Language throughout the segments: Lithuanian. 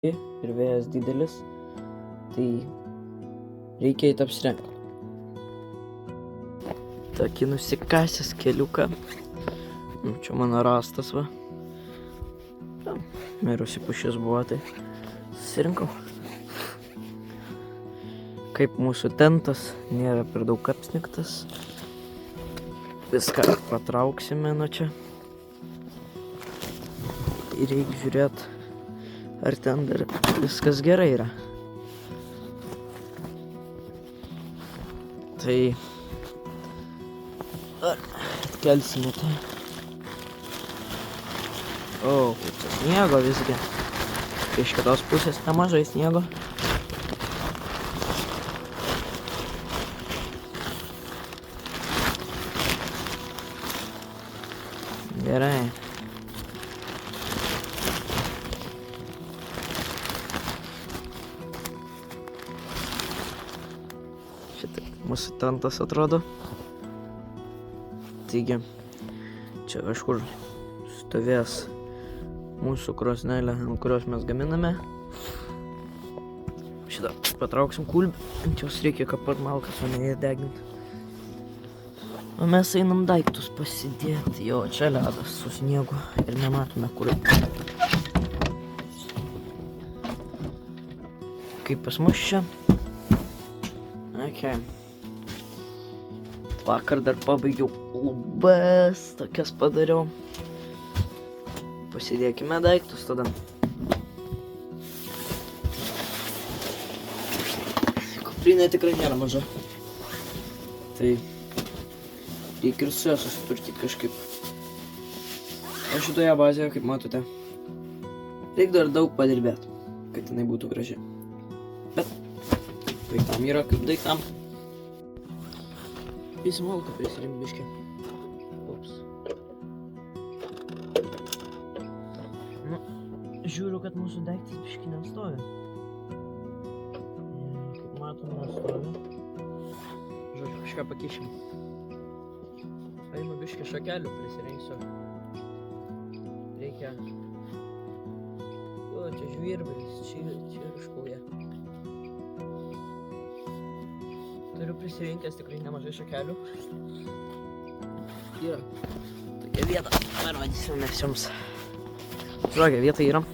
ir vėjas didelis, tai reikia eiti apsirengti. Tokį nusikasęs keliuką. Čia mano rastas, va. Mirusi pušis buvo, tai susirinkau. Kaip mūsų tentas nėra per daug apsnigtas, viską patrauksime nuo čia. Ir reikia žiūrėti, ar ten dar viskas gerai yra. Tai atkelsime tai. O, kaip čia sniego visgi. Iš kitos pusės nemažai sniego. Gerai. Šitaip mūsų tentas atrodo. Taigi, čia kažkur stovės mūsų krosnelė, ant kurios mes gaminame. Šitą patrauksim kulbį, ant jos reikia kapot malkas, o ne ją deginti. O mes einam daiktus pasidėti. Jo, čia ledas su sniegu ir nematome kur. Kaip pas mus čia. Okay. Vakar dar pabaigiau lubas, tokias padariau. Pasidėkime daiktus tada. Kuprinė tikrai nėra maža. Tai reikia ir su ją susitvarkyti kažkaip. O šitoje bazėje, kaip matote, reikia dar daug padirbėti, kad jinai būtų graži. Bet daiktam yra kaip daiktam. Įsimalką prisirink biškį. Ups. Nu, žiūriu, kad mūsų daiktas biškį nestovi. Kaip matom, nestovi. Žodžiu, kažką pakeišim. Einu biškį šakelių prisirinksiu. Reikia. O, čia žvirbelis, čia iškauja. Turiu prisirinkęs tikrai nemažai šakelių. Ir tokia vieta, parodysiu mes jums. Tokia vieta yra.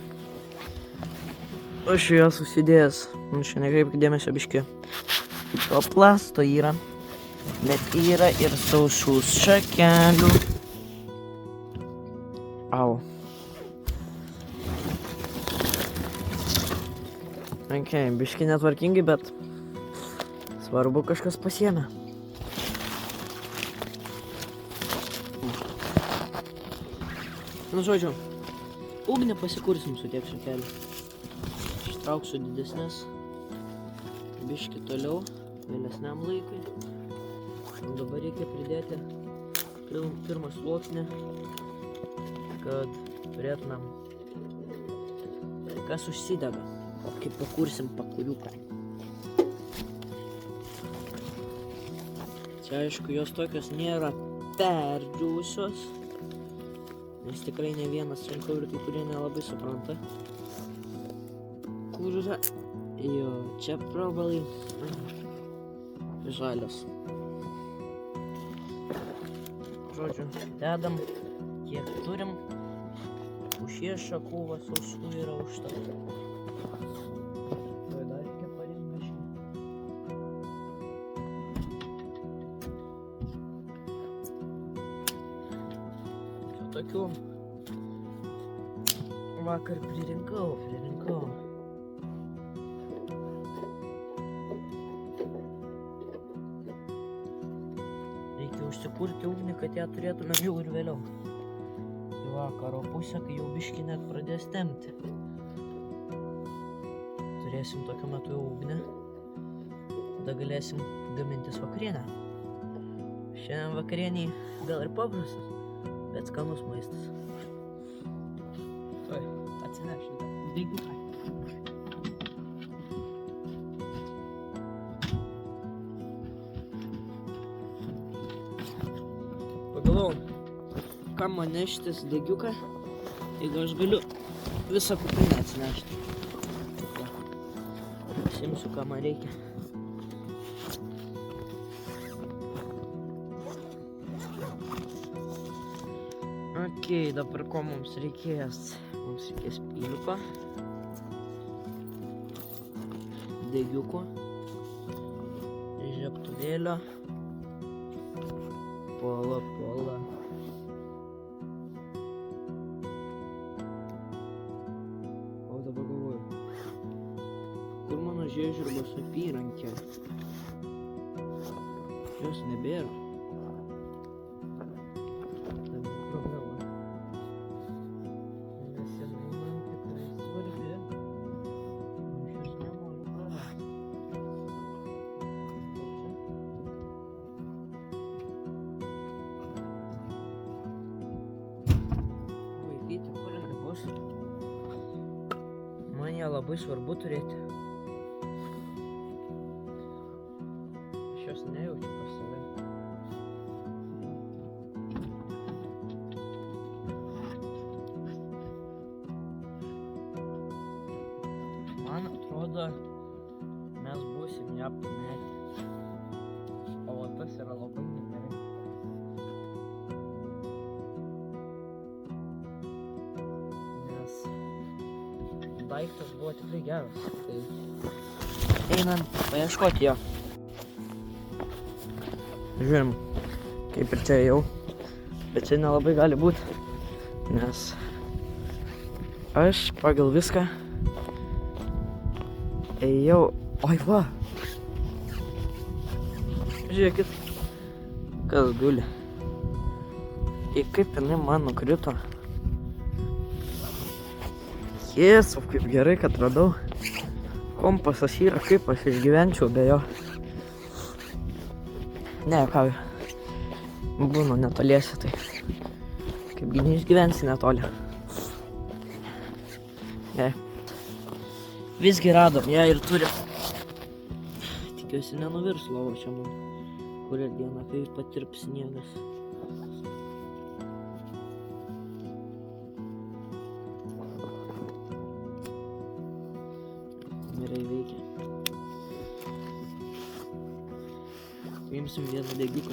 Aš ją susidėjęs. Čia nekreipk dėmesio biškį. To plasto yra. Bet yra ir sausų šakelių. Au. Ok, biškį netvarkingai, bet svarbu kažkas pasiėmė. Nu, žodžiu, ugnį pasikursim su tiek šakelių. Ištrauksiu didesnės. Biškį toliau, vėlesniam laikui. Dabar reikia pridėti pirmą sluoksnį, kad turėtumėm kas užsidega, kaip pakursim pakuriuką. Čia aišku, jos tokios nėra perdžiūsios, nes tikrai ne vienas rinkau ir kai kurie nelabai supranta, kur yra. Jo, čia probalai žalios. Žodžiu, dedam, kiek turim. Pušies šakų va sausų yra užtat. Tai dar reikia parinkt biškį. Čia tokių vakar pririnkau. Užsikurti ugnį, kad ją turėtumėm jau ir vėliau. Į vakaro pusę, kai jau biškį net pradės tempti. Turėsim tokiu metu jau ugnį. Tada galėsim gamintis vakarienę. Šiandien vakarieniai gal ir paprastas, bet skanus maistas. Tuoj, atsinešiu daigiuką. Pagalvojau, kam man neštis degiuką, jeigu aš galiu visą kuprinę atsinešti. Pasimsiu, ką man reikia. Ok, dabar ko mums reikės? Mums reikės pyliuko, degiuko, žiebtuvėlio, pola. O dabar galvoju, kur mano žiežirbos apyrankė? Jos nebėra. Man ją labai svarbu turėti. Aš jos nejaučiu pas save. Man atrodo, mes būsim ją pametę. O tas yra labai negerai. Daiktas buvo tikrai geras, tai einam paieškoti jo. Žiūrim, kaip ir čia jau, bet čia nelabai gali būti, nes aš pagal viską ėjau, oi va, žiūrėkit, kas guli, ir kaip jinai man nukrito. Jėzau, kaip gerai, kad radau. Kompasas yra, kaip aš išgyvenčiau be jo. Ne, ką, būnu netoliese, tai kaipgi neišgyvensi netoli. Ne. Visgi radom ją ir turim. Tikiuosi nenuvirs lova čia man, kurią dieną, kai patirps sniegas. Gerai veikia. Paimsim vieną degiuką.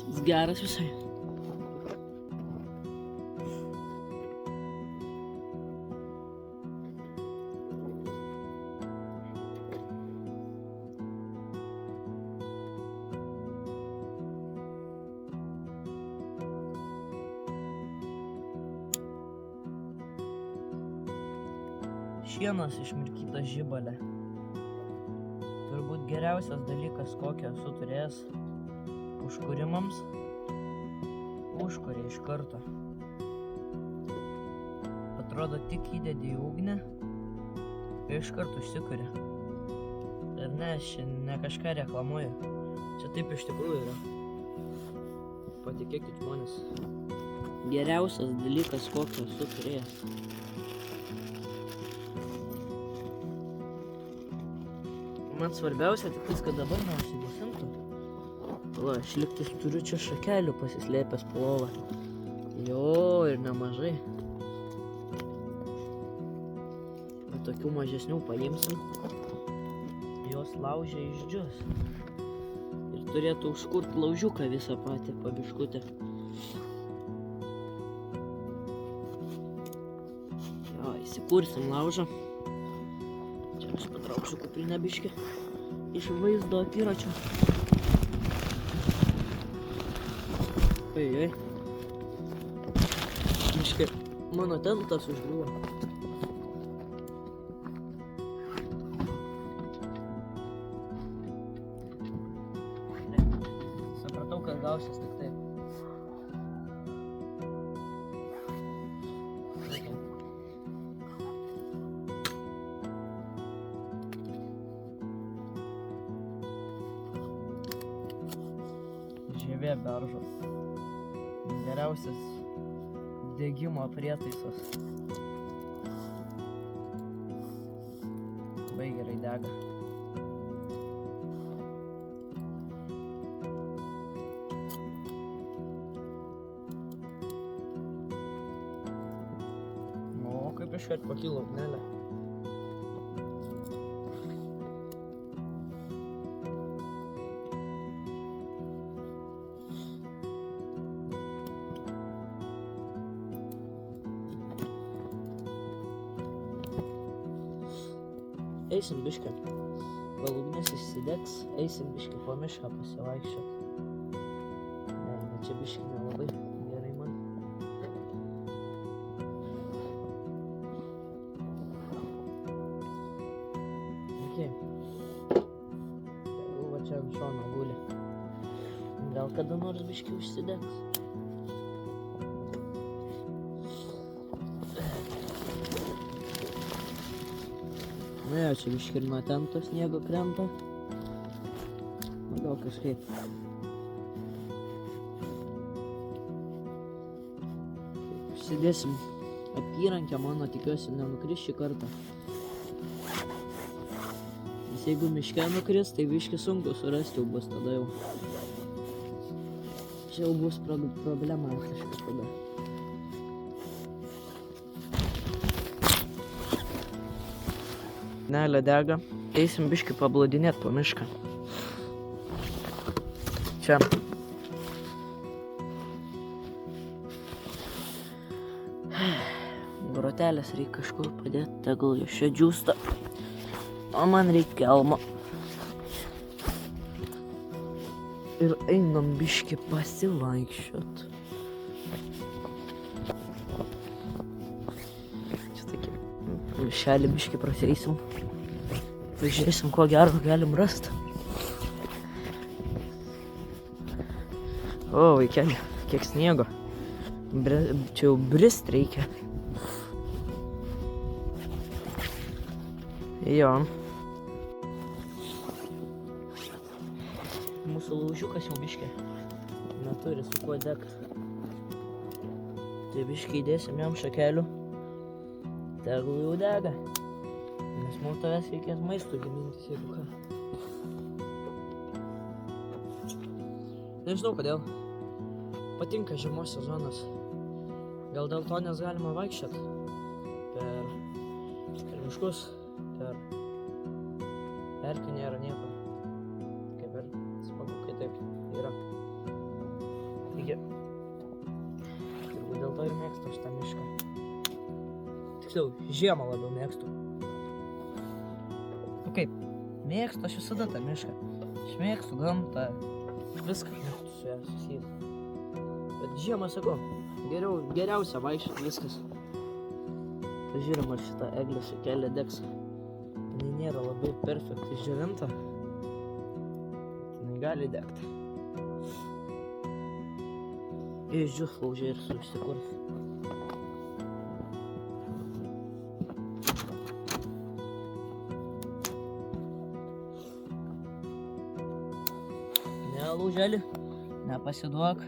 Jis geras visai. Šienas išmirkytas žibale. Turbūt geriausias dalykas, kokį esu turėjęs užkūrimams, užkūrė iš karto. Atrodo, tik įdedi į ugnį ir iš karto užsikūrė. Ir ne, aš ne kažką reklamuoju. Čia taip iš tikrųjų yra. Patikėkit žmonės. Geriausias dalykas, kokį esu turėjęs. Man svarbiausia tik kad dabar neužsigesintų. Va, aš liktais turiu čia šakelių pasislėpęs po lovą. Jo, ir nemažai. Bet tokių mažesnių paimsim. Jos laužia išdžius. Ir turėtų užkurti laužiuką visą patį pabiškutę. Jo, įsikursim laužą. Aš patrauksiu kuprinę biškį iš vaizdo akiračio. Oi. Biškį mano tentas užgriuvo. Supratau, kad gausis tik taip. Žievė beržo. Geriausias degimo prietaisas. Labai gerai dega. O iškart pakilo ugnelė. Eisim biškį, gal ugnis išsidegs, eisim biškį po mišką pasivaikščiot. Ne, čia biškį nelabai gerai man. Okay. Va čia ant šono guli. Gal kada nors biškį užsidegs. Nu jo, čia biškį ir nuo ten to sniego krenta. Gal kažkaip. Užsidėsim apyrankę, mano tikiuosi nenukris šį kartą. Nes jeigu miške nukris, tai biškį sunku surasti jau bus tada jau. Čia jau bus problema kažkas tada. Ugnelė dega. Eisim biškį pablodinėt po mišką. Čia. Grotelės reikia kažkur padėti, tegul jos čia džiūsta. O man reikia kelmo. Ir einam biškį pasivaikščiot. Čia tokie mišelį biškį praseisim. Pažiūrėsim, ko gero galim rast. O, vaikeli, kiek sniego. Čia jau brist reikia. Jo. Mūsų laužiukas jau biškį neturi su kuo degt. Tai biškį įdėsim jam šakelių. Tegul jau dega. Nes mums tavęs reikės maistų gamintis, jeigu ką. Nežinau kodėl. Patinka žiemos sezonas. Gal dėl to nes galima vaikščiot per miškus, per erkių nėra nieko. Kaip ir smagu, kai taip yra. Taigi, turbūt dėl to ir mėgstu šitą mišką. Tiksliau, žiemą labiau mėgstu. Nu kaip, mėgstu aš visada tą mišką. Aš mėgstu gamtą, viską mėgstu su ją susijęs. Bet žiemą sakau, geriausia vaikščiot viskas. Pažiūrėm, ar šitą eglę šakelę degs. Jinai nėra labai perfekt išdžiovinta. Jinai gali degti. Išdžius laužė ir susikurs. Ne, lauželį, nepasiduok.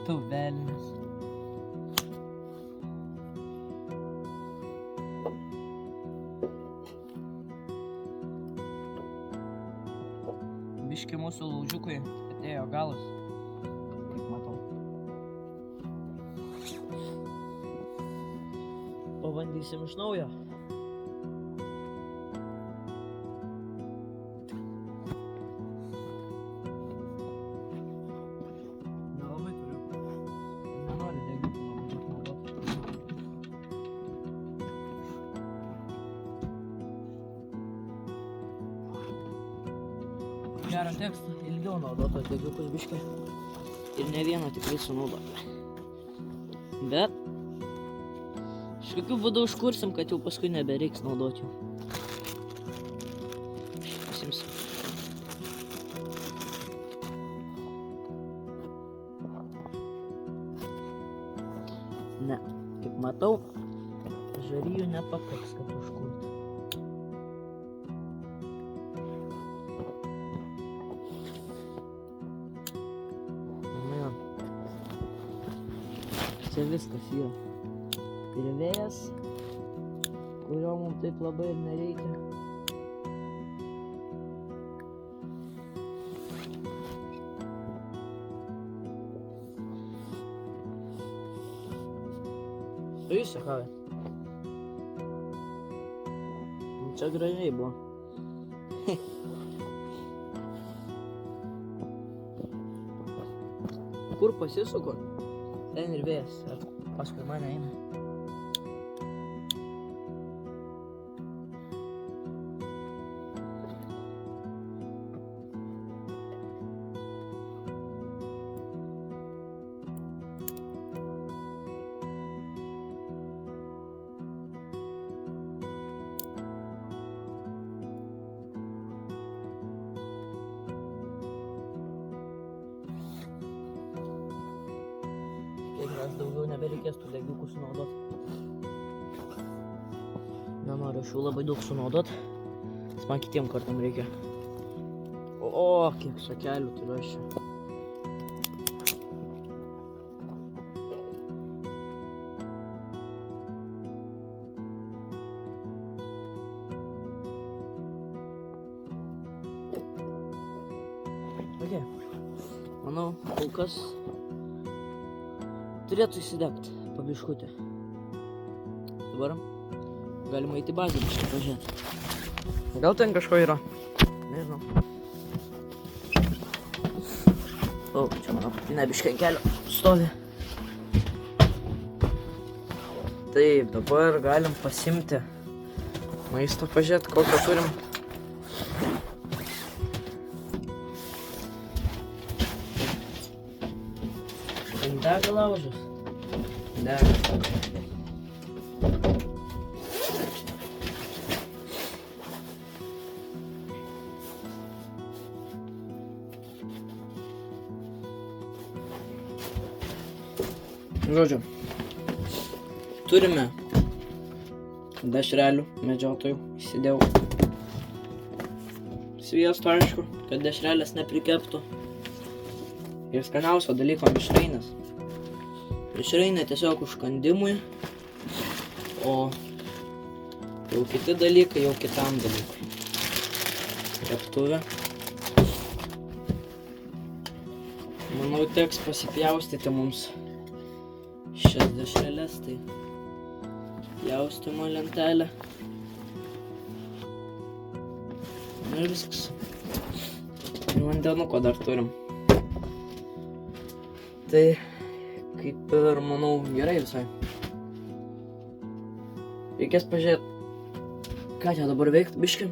Tu velnias. Biškį mūsų laužiukui atėjo galas, kaip matau. Pabandysim iš naujo. Gerą tekstą ilgiau naudoto degiukus biškį ir ne vieną tikrai sunaudoti. Bet kažkokiu būdu užkursim, kad jau paskui nebereiks naudoti jų. Pasimsim. Ne, kaip matau, žarijų nepakaks, kad užkurti. Čia viskas yra. Kirvėjas, kurio mums taip labai ir nereikia. Sujusi, Havai. Čia gražiai buvo. Kur pasisuku, ten ir vėjas. Paskui mane eina. Tikras daugiau nebereikės tų degiukų sunaudot. Nenoriu šių labai daug sunaudot, nes man kitiem kartam reikia. O, kiek šakelių turiu aš čia. Okay. Manau, kol kas turėtų įsidegti pabiškutį. Dabar galima eiti bazę biškį pažiūrėti. Gal ten kažko yra? Nežinau. O, čia mano patinė biškį ant kelio stovi. Taip, dabar galim pasimti maisto pažiūrėti, kokią turim. Dega laužas. Dega. Žodžiu, turime dešrelių medžiotojų. Įsidėjau sviesto, aišku, kad dešrelės neprikeptų. Ir skaniausio dalyko mišrainės. Mišrainė tiesiog užkandimui, o jau kiti dalykai jau kitam dalykui. Keptuvė. Manau, teks pasipjaustyti mums šias dešreles, tai pjaustymo lentelę. Ir viskas. Ir vandenuko dar turim. Tai kaip ir, manau, gerai visai. Reikės pažiūrėti, ką čia dabar veikti biškį.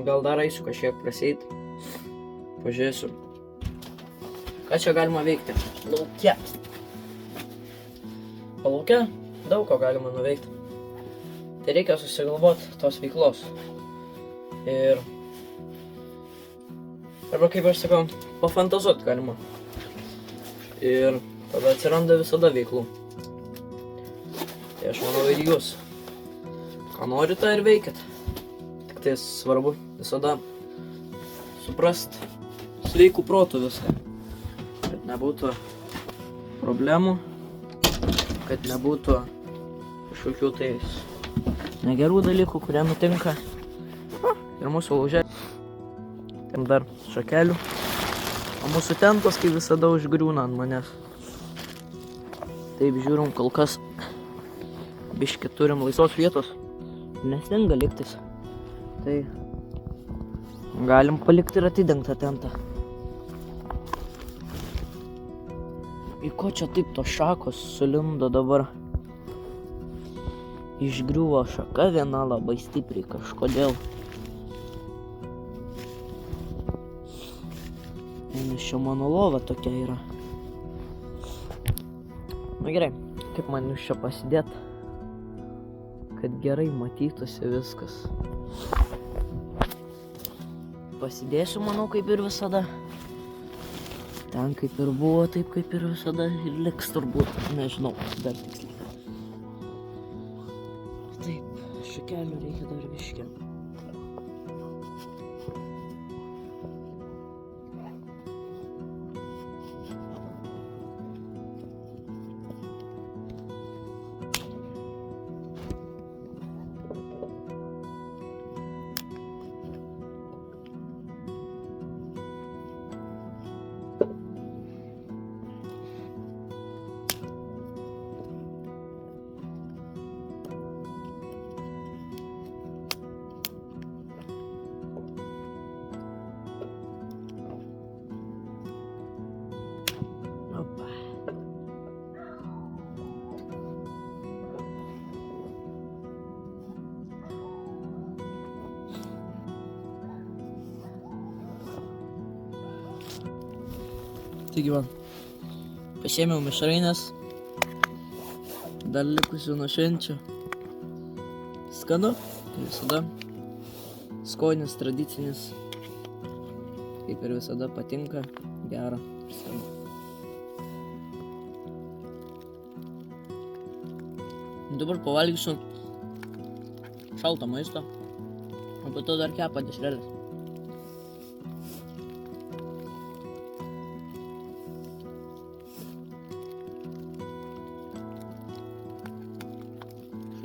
Gal dar eisiu kažkiek praseit. Pažiūrėsiu, ką čia galima veikti. Lauke. Lauke daug ko galima nuveikti. Tai reikia susigalvoti tos veiklos. Ir arba, kaip aš sakau, pafantazuoti galima. Ir tada atsiranda visada veiklų. Tai aš manau ir jūs. Ką nori, tą ir veikit. Tik tai svarbu visada suprast sveikų protų viską. Kad nebūtų problemų, kad nebūtų kažkokių tai negerų dalykų, kurie nutinka. Ir mūsų lauže. Ten dar šakelių. O mūsų tentos, kaip visada, užgriūna ant manęs. Taip, žiūrim, kol kas biškį turim laisvos vietos. Nestinga liktis. Tai galim palikti ir atidengtą tentą. Į ko čia taip tos šakos sulindo dabar? Išgriuvo šaka viena labai stipriai kažkodėl. Nes čia mano lova tokia yra. Na gerai, kaip man jūs čia pasidėt, kad gerai matytųsi viskas. Pasidėsiu, manau, kaip ir visada. Ten kaip ir buvo, taip kaip ir visada ir liks turbūt. Nežinau, dar tiksliai. Taip, šakelių reikia dar biškį. Taigi man, pasiėmiau mišrainės, dar likusių nuo švenčių. Skanu, kaip visada. Skonis tradicinis, kaip ir visada patinka, gera ir skanu. Dabar pavalgysiu šalto maisto, o po to dar kepa dešrelės.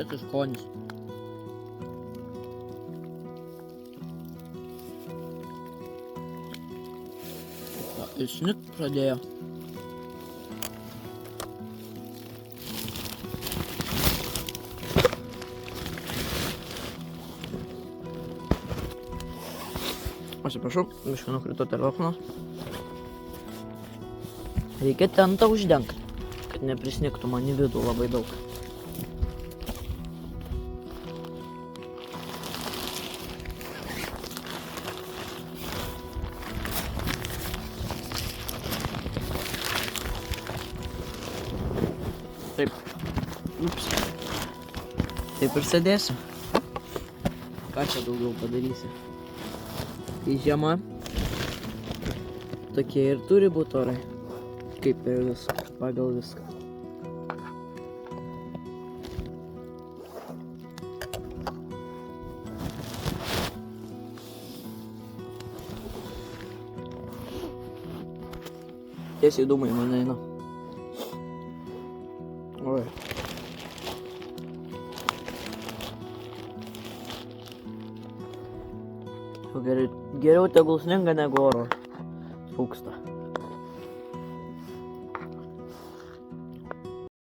Šitas skonis. Ir šnikt pradėjo. Atsiprašau, biškai nukrito telefonas. Reikia tentą uždengti, kad neprisnigtų man į vidų labai daug. Taip. Ups. Taip ir sėdėsiu. Ką čia daugiau padarysi? Tai žiema. Tokie ir turi būti orai. Kaip ir viską, pagal viską. Tiesiai dūmai mane eina. Oi. Geriau tegul sninga negu oro trūksta.